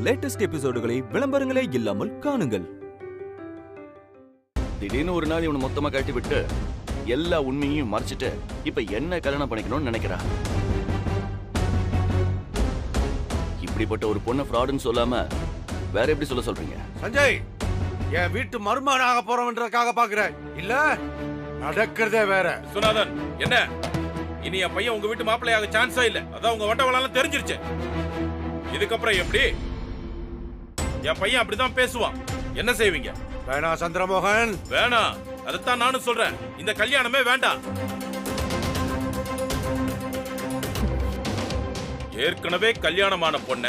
Latest எபிசோடுகளை விளம்பரங்களே இல்லாமல் காணுங்கள். திடீர்னு ஒரு நாள் இவனை மொத்தமா கட்டி விட்டு எல்லா உண்மையும் மறைச்சிட்டு இப்ப என்ன கல்யாணம் பண்ணிக்கணும்னு நினைக்கிறா. இப்படிப்பட்ட ஒரு பொண்ணை ஃப்ராடுன்னு சொல்லாம வேற எப்படி சொல்றீங்க? சஞ்சய், என் வீட்டு மருமகனாக போறவன்றதுக்காக பாக்குறேன், இல்ல நடக்கிறதே வேற. சுனாதன், என்ன இனி என் பையன் உங்க வீட்டு மாப்பிள்ளையாக சான்ஸா இல்ல. அதான் உங்க வட்டவளாலும் தெரிஞ்சிருச்சு. இதுக்கப்புறம் எப்படி என் பையன் அப்படிதான் பேசுவான். என்ன செய்வீங்க? வேணாம் சந்திரமோகன், வேணாம். அதைத்தான் நானும் சொல்றேன். இந்த கல்யாணமே வேண்டாம். ஏற்கனவே கல்யாணமான பொண்ண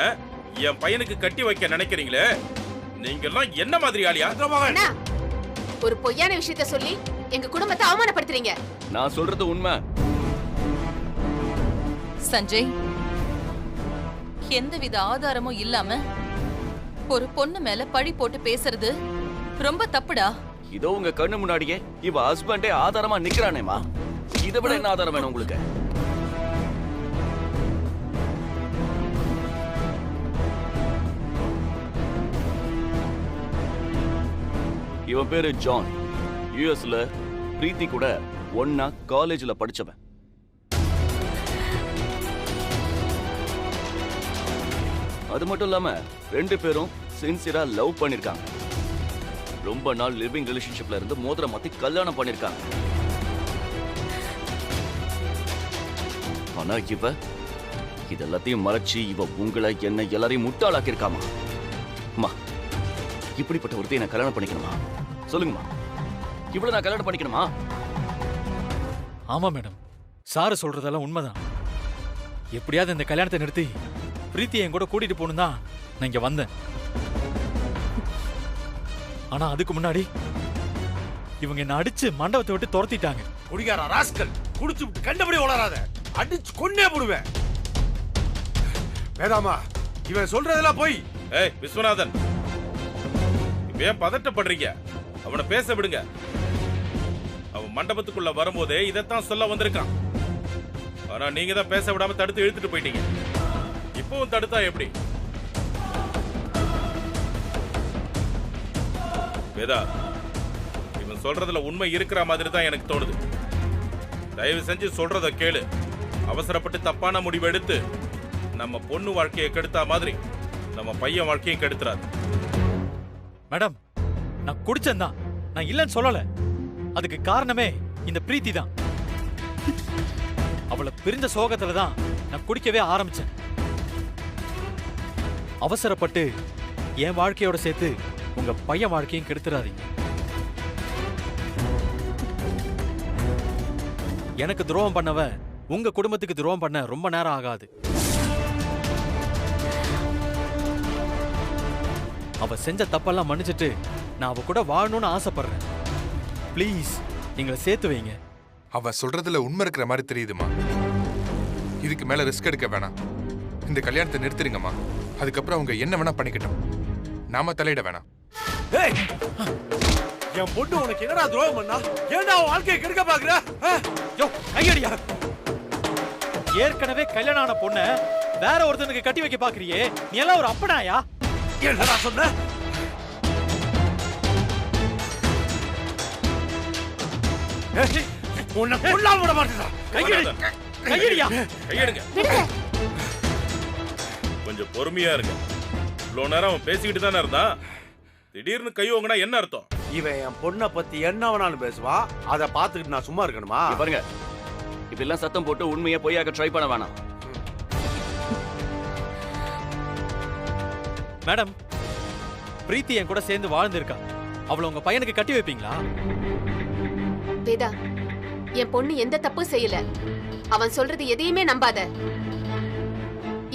என் பையனுக்கு கட்டி வைக்க நினைக்கிறீங்களே, நீங்க எல்லாம் என்ன மாதிரி ஆளியா? சந்திரமோகன், ஒரு பொய்யான விஷயத்தை சொல்லி எங்க குடும்பத்தை அவமானப்படுத்துறீங்க. நான் சொல்றது உண்மை. சஞ்சய், எந்தவித ஆதாரமும் இல்லாம ஒரு பொண்ணு மேல பழி போட்டு பேசுறது ரொம்ப தப்புடா. இதோ உங்க கண்ணு முன்னாடியே இவ ஹஸ்பண்டே ஆதாரமா நிக்கிறானேமா. இதை விட என்ன ஆதாரம் வேணும் உங்களுக்கு? இவன் பேரு ஜான். யுஎஸ்ல பிரீத்தி கூட ஒன்னா காலேஜ்ல படிச்சவன். அது மட்டும் இல்லாம ரெண்டு பேரும் சின்சியரா லவ் பண்ணிருக்காங்க. ரொம்ப நாள் லிவிங் ரிலேஷன்ஷிப்ல இருந்து மோதிரம் மாத்தி கல்யாணம் பண்ணிருக்காங்க. ஆனா இவ இதெல்லாத்தையும் மறைச்சு இவ உங்களை என்ன எல்லாரையும் முட்டாளாக்கி இருக்காமா. அம்மா, இப்படிப்பட்ட ஒருத்தையை நான் கல்யாணம் பண்ணிக்கணுமா? சொல்லுங்கம்மா, இவ்வளவு நான் கல்யாணம் பண்ணிக்கணுமா? ஆமா மேடம், சாரு சொல்றதெல்லாம் உண்மைதான். எப்படியாவது இந்த கல்யாணத்தை நிறுத்தி பிரீத்தி என் கூட கூட்டிட்டு போகணும் தான் நான் இங்க வந்தேன். ஆனா அதுக்கு முன்னாடி இவங்க என்ன அடிச்சு மண்டபத்தை விட்டு துரத்திட்டாங்க. குடிகார ராஸ்கல், குடிச்சு விட்டு கண்டபடி உளராத, அடிச்சு கொன்னே போடுவேன். வேதாமா, இவன் சொல்றதெல்லாம் போய். ஏய் விஸ்வநாதன், ஏன் பதட்டப்படுறீங்க? அவனை பேச விடுங்க. அவன் மண்டபத்துக்குள்ள வரும்போதே இதைத்தான் சொல்ல வந்திருக்கான். ஆனா நீங்க தான் பேச விடாம தடுத்து இழுத்துட்டு போயிட்டீங்க. இப்பவும் தடுத்தா எப்படி? வேதா, இவன் சொல்றதுல உண்மை இருக்கிற மாதிரி தான் எனக்கு தோணுது. தயவு செஞ்சு சொல்றத கேளு. அவசரப்பட்டு தப்பான முடிவு எடுத்து நம்ம பொண்ணு வாழ்க்கையை கெடுத்தா மாதிரி நம்ம பையன் வாழ்க்கையும் கெடுத்துறாது. மேடம், நான் குடிச்சேன் தான், நான் இல்லைன்னு சொல்லல. அதுக்கு காரணமே இந்த பிரீத்தி தான். அவளை பிரிஞ்ச சோகத்துல தான் நான் குடிக்கவே ஆரம்பிச்சேன். அவசரப்பட்டு என் வாழ்க்கையோட சேர்த்து உங்க பையன் வாழ்க்கையும் கெடுத்துறாதீங்க. எனக்கு துரோகம் பண்ணவன் உங்க குடும்பத்துக்கு துரோகம் பண்ண ரொம்ப நேரம் ஆகாது. அவ செஞ்ச தப்பெல்லாம் மன்னிச்சிட்டு நான் அவ கூட வாழணும்னு ஆசைப்படுறேன். ப்ளீஸ் எங்களை சேர்த்து வைங்க. அவ சொல்றதுல உண்மை இருக்கிற மாதிரி தெரியுதுமா. இதுக்கு மேல ரிஸ்க் எடுக்க வேணாம். இந்த கல்யாணத்தை நிறுத்திருங்கம்மா. அதுக்கப்புறம் அவங்க என்ன வேணா பண்ணிக்கிட்டோம், நாம தலையிட வேணாம். என் பொண்ணு உனக்கு என்னடா துரோகம் பண்ணா? ஏன்டா அவன் வாழ்க்கையை கெடுக்க பாக்குற? யோ, கையடியா. ஏற்கனவே கல்யாணம் ஆன பொண்ண வேற ஒருத்தனுக்கு கட்டி வைக்க பாக்குறியே, நீ எல்லாம் ஒரு அப்பனாயா? என்னடா சொன்ன? உன்னை கொல்லாம விட மாட்டேன். கையடியா. கையெடுங்க. கொஞ்சம் பொறுமையா இருங்க. இவ்வளவு நேரம் அவன் பேசிக்கிட்டு தானே இருந்தான். திடீர்னு கை வாங்கினா என்ன அர்த்தம்? இவன் என் பொண்ணை பத்தி என்ன வேணாலும் பேசுவா. அதை பார்த்துக்கிட்டு நான் சும்மா இருக்கணுமா? பாருங்க, இப்பெல்லாம் சத்தம் போட்டு உண்மையை பொய்யாக்க ட்ரை பண்ண வேணாம். மேடம், பிரீத்தி என் கூட சேர்ந்து வாழ்ந்திருக்கா. அவளை உங்க பையனுக்கு கட்டி வைப்பீங்களா? வேதா, என் பொண்ணு எந்த தப்பும் செய்யல. அவன் சொல்றது எதையுமே நம்பாத.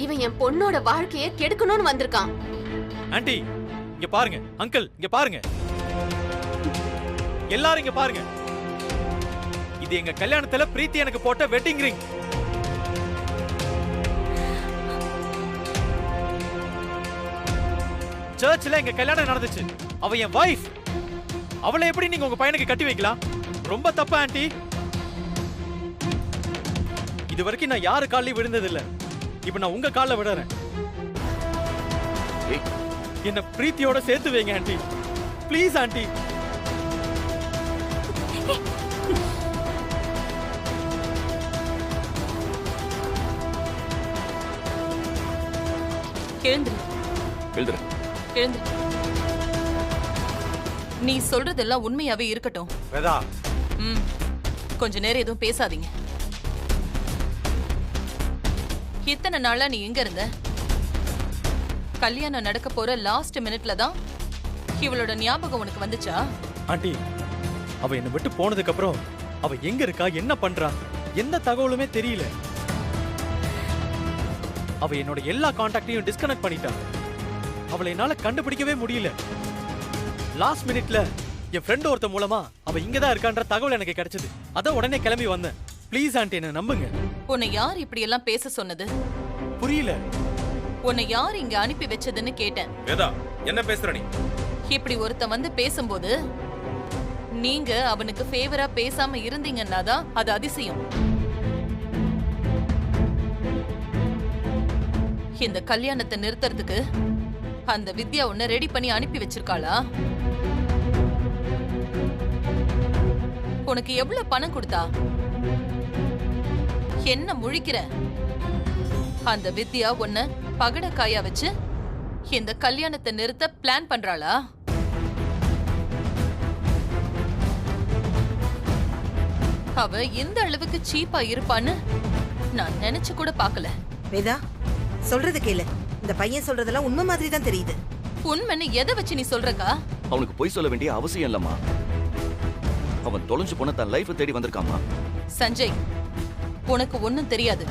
இவன் என் பொண்ணோட வாழ்க்கையை கெடுக்கணும்னு வந்திருக்கான். ஆண்டி இங்க பாருங்க, அங்கிள் இங்க பாருங்க, எல்லாரும் இங்க பாருங்க. இது எங்க கல்யாணத்துல பிரீத்தி எனக்கு போட்ட வெட்டிங் ரிங். சர்ச்ல எங்க கல்யாணம் நடந்துச்சு. அவ என் வைஃப். அவளை எப்படி நீங்க உங்க பையனுக்கு கட்டி வைக்கலாம்? ரொம்ப தப்பு ஆண்டி. இது வரைக்கும் நான் யாரு காலையும் விழுந்தது இல்ல. இப்ப நான் உங்க காலில் விடுறேன். ஏய், என்ன பிரீத்தியோட சேர்த்து வைங்க ஆண்டி. Please aunty. எழுந்துரு எழுதுற. எழுந்துரு. நீ சொல்றதெல்லாம் உண்மையாவே இருக்கட்டும். வேதா, ம். கொஞ்ச நேரம் எதுவும் பேசாதீங்க. இத்தனை நாளா நீ எங்க இருந்த? கல்யாணம் நடக்க போற லாஸ்ட் மினிட்ல தான் இவளோட ஞாபகம் உனக்கு வந்துச்சா? ஆண்டி, அவ என்ன விட்டு போனதுக்கு அப்புறம் அவ எங்க இருக்கா, என்ன பண்றா, எந்த தகவலுமே தெரியல. அவ என்னோட எல்லா கான்டாக்டையும் டிஸ்கனெக்ட் பண்ணிட்டா. அவளை என்னால கண்டுபிடிக்கவே முடியல. லாஸ்ட் மினிட்ல என் ஃப்ரெண்ட் ஒருத்த மூலமா அவ இங்கதான் இருக்கான்ற தகவல் எனக்கு கிடைச்சது. அதான் உடனே கிளம்பி வந்தேன். ப்ளீஸ் ஆண்டி, என்ன நம்புங்க. உன்னை யார் இப்படி எல்லாம் பேச சொன்னது? புரியல. உன்னை யார் இங்க அனுப்பி வச்சதுன்னு கேட்டேன். வேதா, என்ன பேசுற நீ? இப்படி ஒருத்த வந்து பேசும்போது நீங்க அவனுக்கு ஃபேவரா பேசாம இருந்தீங்கன்னா தான் அது அதிசயம். இந்த கல்யாணத்தை நிறுத்துறதுக்கு அந்த வித்யா உன்னை ரெடி பண்ணி அனுப்பி வச்சிருக்காளா? உனக்கு எவ்வளவு பணம் கொடுத்தா? என்ன முழிக்கிற? அந்த வித்யா உன்னை பகடக்காயா வச்சு இந்த கல்யாணத்தை நிறுத்த பிளான் பண்றாளா? அவ இந்த அளவுக்கு சீப்பா இருப்பான்னு நான் நினைச்சு கூட பார்க்கல. வேதா, சொல்றது கேளு. இந்த பையன் சொல்றதெல்லாம் உண்மை மாதிரி தான் தெரியுது. உண்மைன்னு எதை வச்சு நீ சொல்றக்கா? அவனுக்கு பொய் சொல்ல வேண்டிய அவசியம் இல்லம்மா. அவன் தொலைஞ்சு போன தன் லைஃப் தேடி வந்திருக்காமா. சஞ்சய், உனக்கு ஒண்ணும் தெரியாது.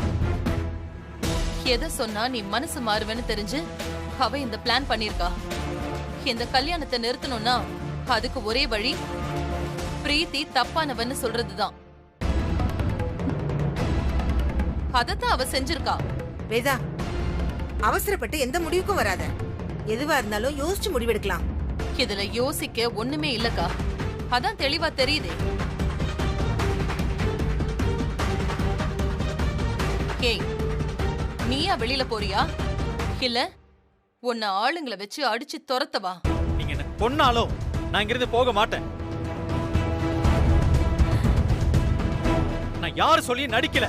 எதை சொன்னா நீ மனசு மாறுவேன்னு தெரிஞ்சு அவ இந்த பிளான் பண்ணிருக்கா. இந்த கல்யாணத்தை நிறுத்தணும்னா அதுக்கு ஒரே வழி பிரீத்தி தப்பானவன்னு சொல்றதுதான். அதத்தான் அவ செஞ்சிருக்கா. வேதா, அவசரப்பட்டு எந்த முடிவுக்கும் வராத. எதுவா இருந்தாலும் யோசிச்சு முடிவெடுக்கலாம். இதுல யோசிக்க ஒண்ணுமே இல்லக்கா. அதான் தெளிவா தெரியுது. ஏய், நீயா வெளியில போறியா இல்ல உன்னை ஆளுங்களை வச்சு அடிச்சு துரத்தவா? நீங்க என்ன கொன்னாலும் நான் இங்கிருந்து போக மாட்டேன். நான் யாரு சொல்லி நடிக்கல.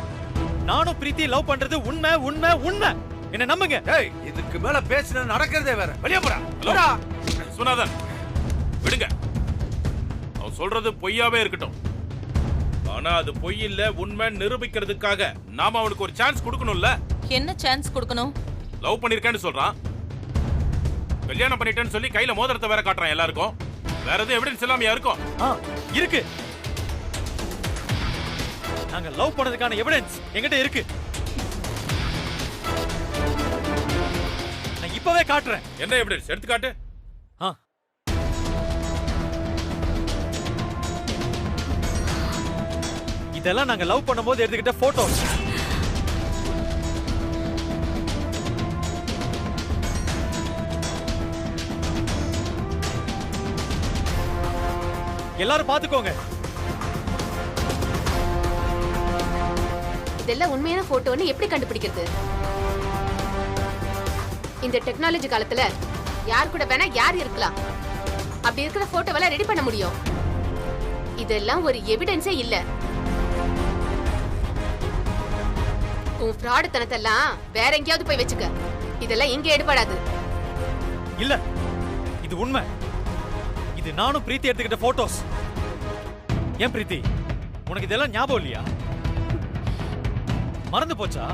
நானும் பிரீத்தி லவ் பண்றது உண்மை உண்மை உண்மை. என்ன நம்புங்க. ஏய், இதுக்கு மேல பேசின நடக்கிறதே வேற. வெளியே போடா. ஹலோ, சுனாதன், விடுங்க. அவன் சொல்றது பொய்யாவே இருக்கட்டும். ஆனா அது பொய் இல்ல, உண்மை நிரூபிக்கிறதுக்காக நாம அவனுக்கு ஒரு சான்ஸ் கொடுக்கணும்ல. என்ன சான்ஸ் கொடுக்கணும்? லவ் பண்ணிருக்கேன்னு சொல்றான், கல்யாணம் பண்ணிட்டேன்னு சொல்லி கையில மோதிரத்தை வேற காட்டுறான் எல்லாருக்கும். வேற எதுவும் எவிடன்ஸ் இல்லாமயா இருக்கும்? இருக்கு. நாங்க லவ் பண்ணதுக்கான எவிடன்ஸ் என்கிட்ட இருக்கு. நான் இப்பவே காட்டுறேன். என்ன எவிடன்ஸ்? எடுத்து காட்டு. இதெல்லாம் நாங்க லவ் பண்ணும்போது எடுத்துக்கிட்ட போட்டோ. எல்லாரும் பாத்துக்கோங்க. இதெல்லாம் உண்மையான போட்டோன்னு எப்படி கண்டுபிடிக்கிறது? இந்த டெக்னாலஜி காலத்துல யார் கூட வேணா யார் இருக்கலாம். அப்படி இருக்கிற போட்டோவெல்லாம் ரெடி பண்ண முடியும். இதெல்லாம் ஒரு எவிடன்ஸே இல்ல. உன் ஃப்ராடுத்தனத்தெல்லாம் வேற எங்கேயாவது போய் வச்சுக்க. இதெல்லாம் எங்க எடுபடாது. இல்ல, இது உண்மை. இது நானும் பிரீத்தி எடுத்துக்கிட்ட போட்டோஸ். ஏன் பிரீத்தி, உனக்கு இதெல்லாம் ஞாபகம் இல்லையா? மறந்து போச்சா?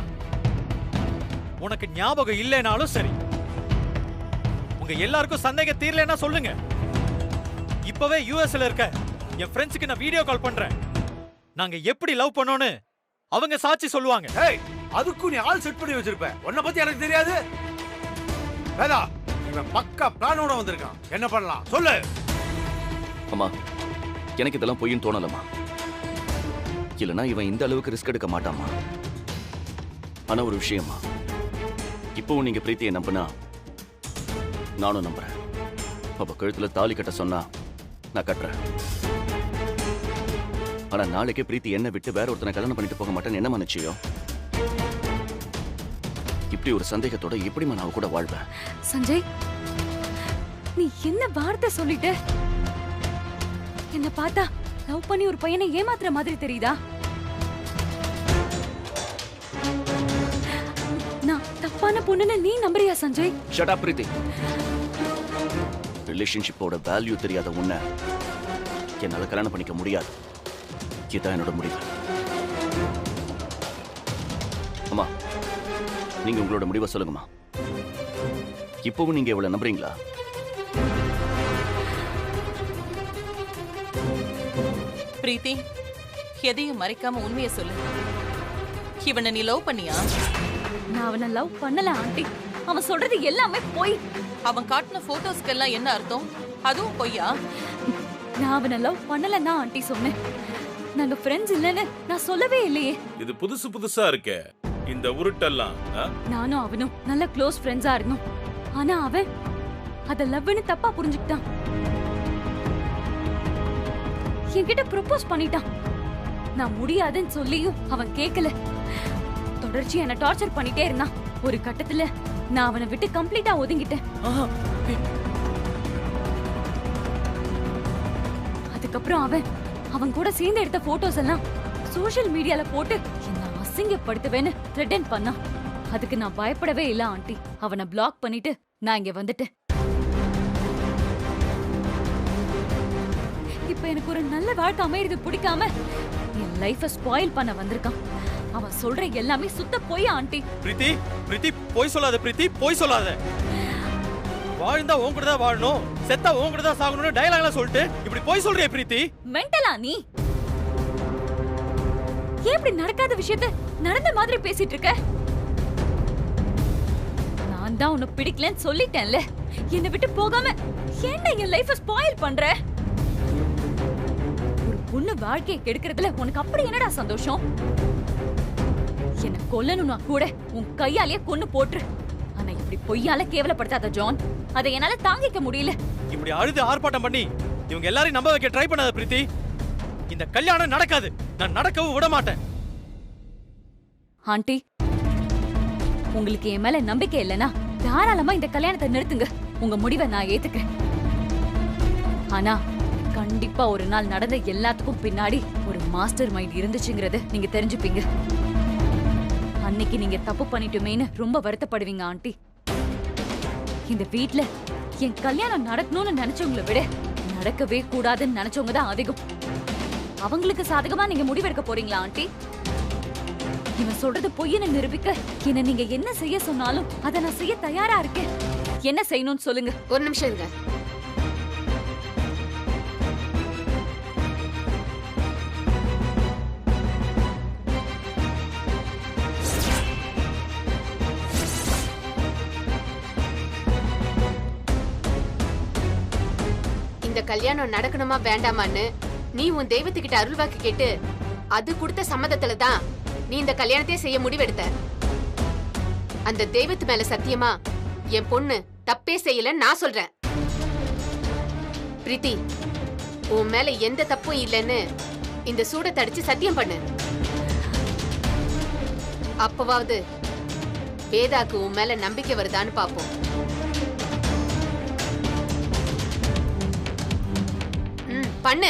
உனக்கு ஞாபகம் இல்லைனாலும் சரி, உங்க எல்லாருக்கும் சந்தேகம் தீரலன்னா சொல்லுங்க. இப்பவே யுஎஸ்ல இருக்க என் ஃப்ரெண்ட்ஸுக்கு நான் வீடியோ கால் பண்றேன். நாங்க எப்படி லவ் பண்ணோன்னு அவங்க சாட்சி சொல்லுவாங்க. ஏய், அதுக்கு நீ ஆள் செட் பண்ணி வச்சிருப்ப. உன்னை பத்தி எனக்கு தெரியாது. வேதா, இவன் பக்கா பிளானோட வந்திருக்கான். என்ன பண்ணலாம் சொல்லு. அம்மா, எனக்கு இதெல்லாம் பொய்ன்னு தோணலம்மா. இல்லனா இவன் இந்த அளவுக்கு ரிஸ்க் எடுக்க மாட்டாமா. ஆனா ஒரு விஷயமா, இப்பவும் நீங்க பிரீத்தியை நம்பினா நானும் நம்புறேன். அப்ப கழுத்துல தாலி கட்ட சொன்னா நான் கட்டுறேன். ஆனா நாளைக்கே பிரீத்தி என்ன விட்டு வேற ஒருத்தனை கல்யாணம் பண்ணிட்டு போக மாட்டேன்னு என்ன நிச்சயம்? இப்படி ஒரு சந்தேகத்தோட எப்படிமா நான் கூட வாழ்வேன்? சஞ்சய், நீ என்ன வார்த்தை சொல்லிட்ட? என்ன பார்த்தா லவ் பண்ணி ஒரு பையனை ஏமாத்துற மாதிரி தெரியுதா? நான் தப்பான பொண்ணுன்னு நீ நம்புறியா சஞ்சய்? ஷட் அப் பிரீத்தி. ரிலேஷன்ஷிப்போட வேல்யூ தெரியாத உன்னை என்னால கல்யாணம் பண்ணிக்க முடியாது. இதுதான் என்னோட முடிவு. அம்மா, நீங்க உங்களோட முடிவை சொல்லுங்கம்மா. இப்பவும் நீங்க இவ்வளவு நம்புறீங்களா? பிரீத்தி, எதையும் மறைக்காம உண்மையை சொல்லு. இவனை நீ லவ் பண்ணியா? நான் அவனை லவ் பண்ணல ஆண்டி. அவன் சொல்றது எல்லாமே பொய். அவன் காட்டின போட்டோஸ்க்கெல்லாம் என்ன அர்த்தம்? அதுவும் பொய்யா? நான் அவனை லவ் பண்ணலன்னா ஆண்டி சொன்னேன். நாங்க ஃப்ரெண்ட்ஸ் இல்லைன்னு நான் சொல்லவே இல்லையே. இது புதுசு புதுசா இருக்கே இந்த உருட்டெல்லாம். நானும் அவனும் நல்ல க்ளோஸ் ஃப்ரெண்ட்ஸா இருந்தோம். ஆனா அவன் அத லவ்னு தப்பா புரிஞ்சுக்கிட்டான். என்கிட்ட ப்ரொபோஸ் பண்ணிட்டான். நான் முடியாதுன்னு சொல்லியும் அவன் கேட்கல. தொடர்ச்சி என்ன டார்ச்சர் பண்ணிட்டே இருந்தான். ஒரு கட்டத்துல நான் அவனை விட்டு கம்ப்ளீட்டா ஒதுங்கிட்டேன். அதுக்கப்புறம் அவன் கூட சேர்ந்து எடுத்த போட்டோஸ் எல்லாம் சோஷியல் மீடியால போட்டு என்ன அசிங்கப்படுத்துவேன்னு த்ரெட்டன் பண்ணான். அதுக்கு நான் பயப்படவே இல்ல ஆண்டி. அவனை பிளாக் பண்ணிட்டு நான் இங்க வந்துட்டேன். இப்ப எனக்கு ஒரு நல்ல வாழ்க்கை அமையிறது பிடிக்காம என் லைஃப ஸ்பாயில் பண்ண வந்திருக்கான். அவன் சொல்ற எல்லாமே சுத்த பொய் ஆண்டி. பிரீத்தி, பிரீத்தி போய் சொல்லாத. பிரீத்தி போய் சொல்லாத. வாழ்ந்தா உன் கூட தான் வாழணும், செத்தா உன் கூட தான் சாகணும்னு டயலாக்லாம் சொல்லிட்டு இப்படி போய் சொல்றியே பிரீத்தி. மென்டலா நீ? ஏன் இப்படி நடக்காத விஷயத்தை நடந்த மாதிரி பேசிட்டு இருக்க? நான் தான் உன்னை பிடிக்கலன்னு சொல்லிட்டேன்ல. என்னை விட்டு போகாம ஏன்டா என் லைஃப ஸ்பாயில் பண்ற? ஒரு பொண்ணு வாழ்க்கையை கெடுக்கிறதுல உனக்கு அப்படி என்னடா சந்தோஷம்? என்ன கொல்லணும்னா கூட உன் கையாலேயே கொன்னு போட்டுரு. ஆனா இப்படி பொய்யால கேவலப்படுத்தாத ஜான். அதை என்னால தாங்கிக்க முடியல. இப்படி அழுது ஆர்ப்பாட்டம் பண்ணி இவங்க எல்லாரையும் நம்ப வைக்க ட்ரை பண்ணாத பிரீத்தி. இந்த கல்யாணம் நடக்காது. நான் நடக்கவும் விட மாட்டேன். ஆண்டி, உங்களுக்கு என் மேல நம்பிக்கை இல்லனா தாராளமா இந்த கல்யாணத்தை நிறுத்துங்க. உங்க முடிவை நான் ஏத்துக்கிறேன். ஆனா கண்டிப்பா ஒரு நாள் நடந்த எல்லாத்துக்கும் பின்னாடி ஒரு மாஸ்டர் மைண்ட் இருந்துச்சுங்கறத நீங்க தெரிஞ்சுப்பீங்க. அன்னைக்கு நீங்க தப்பு பண்ணிட்டுமேன்னு ரொம்ப வருத்தப்படுவீங்க ஆண்டி. இந்த வீட்ல என் கல்யாணம் நடக்கணும்னு நினைச்சவங்களை விட நடக்கவே கூடாதுன்னு நினைச்சவங்க தான் அதிகம். அவங்களுக்கு சாதகமா நீங்க முடிவெடுக்க போறீங்களா ஆண்டி? இவன் சொல்றது பொய்ன்னு நிரூபிக்க என்ன நீங்க என்ன செய்ய சொன்னாலும் அதை நான் செய்ய தயாரா இருக்கேன். என்ன செய்யணும்னு சொல்லுங்க. ஒரு நிமிஷம் இருங்க. இந்த கல்யாணம் நடக்கணுமா வேண்டாமான்னு நீ உன் தெய்வத்துக்கிட்ட அருள்வாக்கு கேட்டு அது கொடுத்த சம்மதத்துல தான் நீ இந்த கல்யாணத்தையே செய்ய முடிவெடுத்த. அந்த தெய்வத்து மேல சத்தியமா என் பொண்ணு தப்பே செய்யலன்னு நான் சொல்றேன். பிரீத்தி, உன் மேல எந்த தப்பும் இல்லைன்னு இந்த சூட தடிச்சு சத்தியம் பண்ணு. அப்பவாவது வேதாக்கு உன் மேல நம்பிக்கை வருதான்னு பாப்போம். பண்ணு.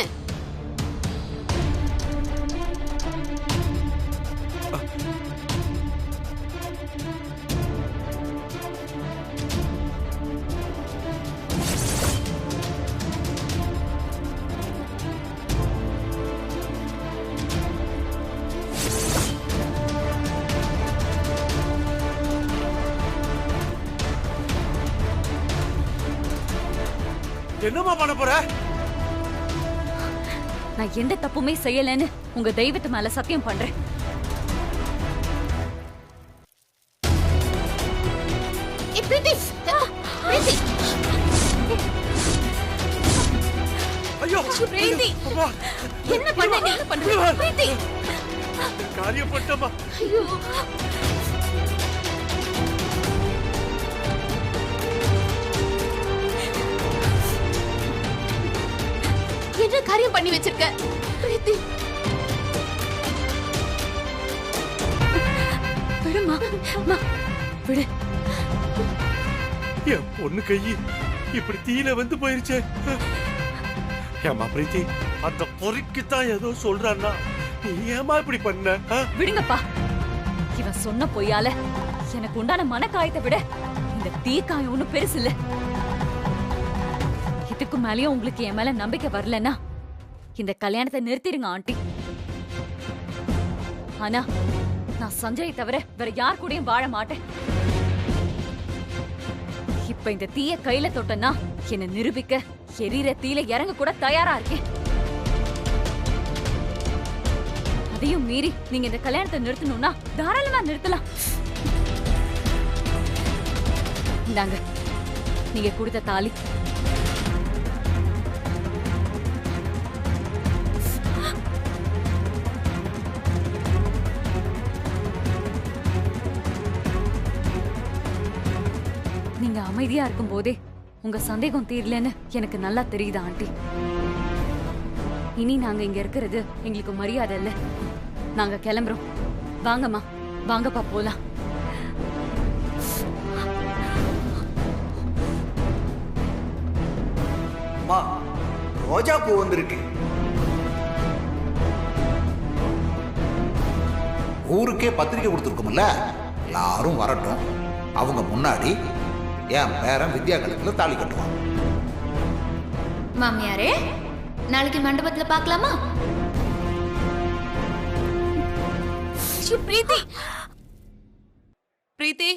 என்னமா பண்ண போற? நான் எந்த தப்புமே செய்யலன்னு உங்க தெய்வத்து மேல சத்தியம் பண்றேன். ஐயோ பிரீத்தி, என்ன பண்ண? நீ என்ன பண்ற? பிரீத்தி, காரியம் பண்ணமா? ஐயோ, என்ன காரியம் பண்ணி வச்சிருக்க பிரீத்தி? விடுமா, விடு. என் பொண்ணு கையை இப்படி தீயில வந்து போயிருச்சே. ஏமா பிரீத்தி, அந்த பொறிக்குத்தான் ஏதோ சொல்றான்னா நீ ஏமா இப்படி பண்ண? விடுங்கப்பா. இவன் சொன்ன பொய்யால எனக்கு உண்டான மனக்காயத்தை விட இந்த தீக்காயம் ஒண்ணும் பெருசு இல்ல. இதுக்கு மேலயும் உங்களுக்கு என் மேல நம்பிக்கை வரலன்னா இந்த கல்யாணத்தை நிறுத்திடுங்க ஆண்டி. ஆனா நான் சஞ்சயை தவிர வேற யார் கூடயும் வாழ மாட்டேன். இப்ப இந்த தீய கையில தொட்டனா என்ன நிரூபிக்க எரியிற தீயில இறங்க கூட தயாரா இருக்கேன். அதையும் மீறி நீங்க இந்த கல்யாணத்தை நிறுத்தணும்னா தாராளமா நிறுத்தலாம். இந்தாங்க நீங்க கொடுத்த தாலி. நீங்க அமைதியா இருக்கும் போதே உங்க சந்தேகம் தீரலன்னு எனக்கு நல்லா தெரியுது ஆண்டி. இனி நாங்க இங்க இருக்கிறது எங்களுக்கு மரியாதை இல்ல. நாங்க கிளம்புறோம். வாங்கம்மா, வாங்கப்பா போலாம். ரோஜா பூ வந்திருக்கு. ஊருக்கே பத்திரிக்கை கொடுத்துருக்கோம்ல, எல்லாரும் வரட்டும். அவங்க முன்னாடி என் பேரன் வித்யா கணக்குல தாலி கட்டுவான். மாமியாரே, நாளைக்கு மண்டபத்துல பார்க்கலாமா? பிரீத்தி, பிரீத்தி,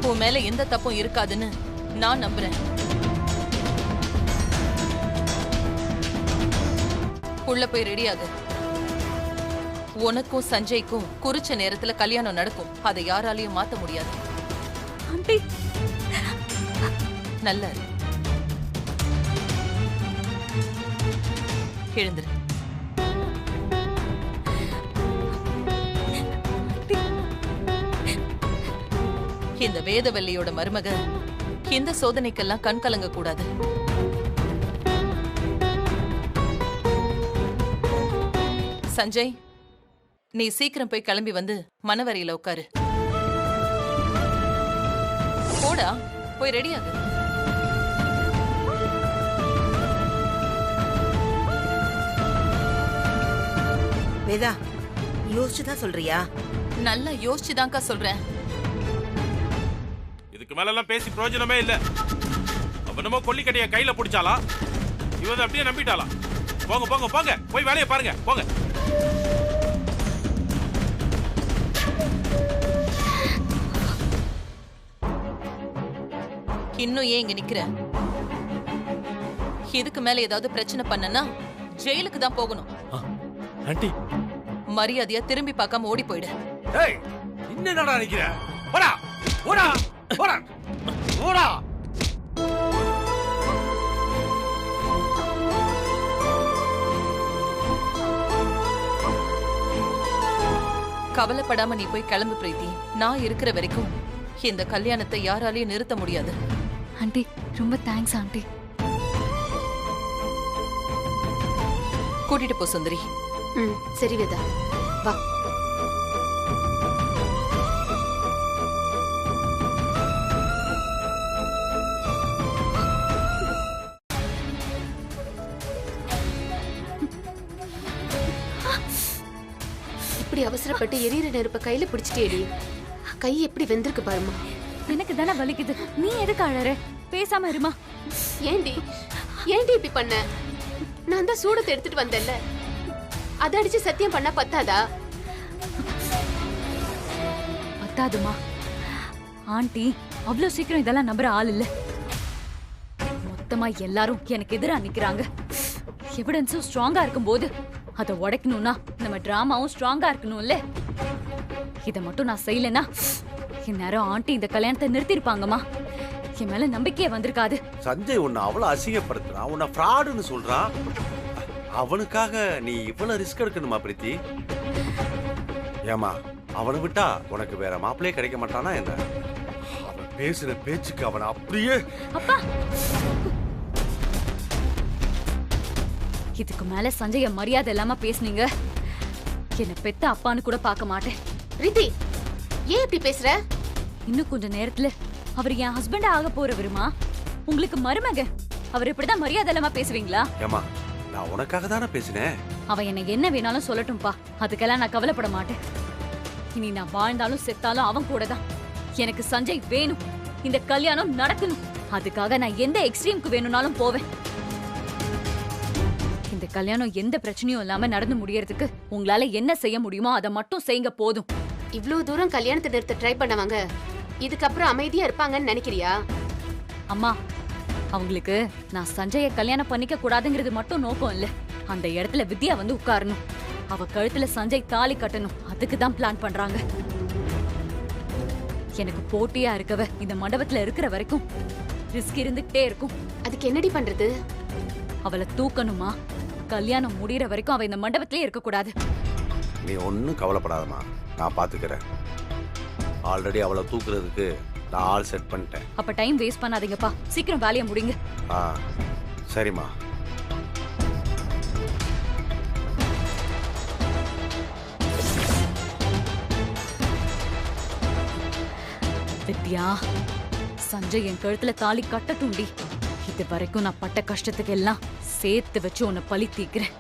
உன் மேல எந்த தப்பும் இருக்காதுன்னு நான் நம்புறேன். உள்ள போய் ரெடியாகு. உனக்கும் சஞ்சய்க்கும் குறிச்ச நேரத்துல கல்யாணம் நடக்கும். அதை யாராலையும் மாத்த முடியாது. ஆண்டி, நல்ல எழுந்துரு. இந்த வேதவல்லியோட மருமக இந்த சோதனைக்கெல்லாம் கண் கலங்க கூடாது. சஞ்சய், நீ சீக்கிரம் போய் கிளம்பி வந்து மனவரையில உட்காரு. போடா, போய் ரெடியாகு. வேதா, யோசிச்சுதான் சொல்றியா? நல்லா யோசிச்சுதான்க்கா சொல்றேன். இதுக்கு மேல எல்லாம் பேசி பிரயோஜனமே இல்ல. அவனமோ கொல்லிக்கட்டைய கையில பிடிச்சாலா, இவன் அப்படியே நம்பிட்டாளா? போங்க போங்க போங்க, போய் வேலையை பாருங்க போங்க. இன்னும் ஏன் இங்க நிக்கிற? இதுக்கு மேல ஏதாவது பிரச்சனை பண்ணனா ஜெயிலுக்கு தான் போகணும். ஆண்டி, மரியாதையா திரும்பி பார்க்காம ஓடி போயிடு. ஏய், என்னடா நிக்கிற? போடா போடா போடா போடா. கவலைப்படாம நீ போய் கிளம்பு பிரீத்தி. நான் இருக்கிற வரைக்கும் இந்த கல்யாணத்தை யாராலையும் நிறுத்த முடியாது. ஆண்டி, ரொம்ப தேங்க்ஸ் ஆண்டி. கூட்டிட்டு போ சுந்தரி. சரி வேதா, வா. இப்படி அவசரப்பட்டு எரியிற நெருப்ப கையில பிடிச்சிட்டேடி. கை எப்படி வெந்திருக்கு பாருமா. எனக்கு தானே வலிக்குது. நீ எதுக்கு அழற? பேசாம இருமா. ஏண்டி ஏண்டி இப்படி பண்ண? நான் தான் சூடத்தை எடுத்துட்டு வந்தேன்ல, அதை அடிச்சு சத்தியம் பண்ணா பத்தாதா? பத்தாதுமா. ஆண்டி அவ்வளவு சீக்கிரம் இதெல்லாம் நம்புற ஆள் இல்ல. மொத்தமா எல்லாரும் எனக்கு எதிரா நிக்கிறாங்க. எவிடன்ஸும் ஸ்ட்ராங்கா இருக்கும் போது அதை உடைக்கணும்னா நம்ம டிராமாவும் ஸ்ட்ராங்கா இருக்கணும்ல. இதை மட்டும் நான் செய்யலன்னா இந்நேரம் ஆண்டி இந்த கல்யாணத்தை நிறுத்திருப்பாங்கம்மா. என் மேல நம்பிக்கையே வந்திருக்காது. சஞ்சய் உன்னை அவ்வளவு அசிங்கப்படுத்துறான், உன்னை ஃப்ராடுன்னு சொல்றான். அவனுக்காக நீ இவ்வளவு ரிஸ்க் எடுக்கணுமா பிரீத்தி? ஏமா, அவனை விட்டா உனக்கு வேற மாப்பிள்ளையே கிடைக்க மாட்டானா என்ன? அவன் பேசுற பேச்சுக்கு அவனை அப்படியே. அப்பா, இதுக்கு மேல சஞ்சய மரியாதை இல்லாம பேசுனீங்க, என்ன பெத்த அப்பான்னு கூட பார்க்க மாட்டேன். பிரீத்தி, ஏன் இப்படி பேசுற? இன்னும் கொஞ்ச நேரத்துல அவர் என் ஹஸ்பண்ட் ஆக போறவருமா. உங்களுக்கு மருமக, அவர் இப்படிதான் மரியாதை இல்லாம பேசுவீங்களா? ஏமா, நான் உனக்காக தானே பேசினேன். அவன் எனக்கு என்ன வேணாலும் சொல்லட்டும்பா, அதுக்கெல்லாம் நான் கவலைப்பட மாட்டேன். இனி நான் வாழ்ந்தாலும் செத்தாலும் அவன் கூட தான். எனக்கு சஞ்சய் வேணும், இந்த கல்யாணம் நடக்கணும். அதுக்காக நான் எந்த எக்ஸ்ட்ரீம்க்கு வேணும்னாலும் போவேன். இந்த கல்யாணம் எந்த பிரச்சனையும் இல்லாம நடந்து முடியறதுக்கு உங்களால என்ன செய்ய முடியுமோ அதை மட்டும் செய்யுங்க போதும். இவ்வளவு தூரம் கல்யாணத்தை நிறுத்த ட்ரை பண்ணவங்க இதுக்கப்புறம் அமைதியா இருப்பாங்கன்னு நினைக்கிறியா? அம்மா, அவங்களுக்கு நான் சஞ்சய கல்யாணம் பண்ணிக்க கூடாதுங்கிறது மட்டும் நோக்கம் இல்ல. அந்த இடத்துல வித்யா வந்து உட்காரணும், அவ கழுத்துல சஞ்சய் தாலி கட்டணும். அதுக்கு தான் பிளான் பண்றாங்க. எனக்கு போட்டியா இருக்கவ இந்த மண்டபத்துல இருக்கிற வரைக்கும் ரிஸ்க் இருந்துகிட்டே இருக்கும். அதுக்கு என்னடி பண்றது? அவளை தூக்கணுமா? கல்யாணம் முடியற வரைக்கும் அவ இந்த மண்டபத்திலே இருக்க கூடாது. நீ ஒன்னும் கவலைப்படாதம்மா, நான் பாத்துக்கிறேன். ஆல்ரெடி அவளை தூக்குறதுக்கு நான் ஆள் செட் பண்ணிட்டேன். அப்ப டைம் வேஸ்ட் பண்ணாதீங்கப்பா, சீக்கிரம் வேலையை முடிங்க. சரிம்மா. வித்யா, சஞ்சய் என் கழுத்துல தாலி கட்டட்டும்டி. இது வரைக்கும் நான் பட்ட கஷ்டத்துக்கு எல்லாம் சேர்த்து வச்சு உன்னை பழி தீக்கிறேன்.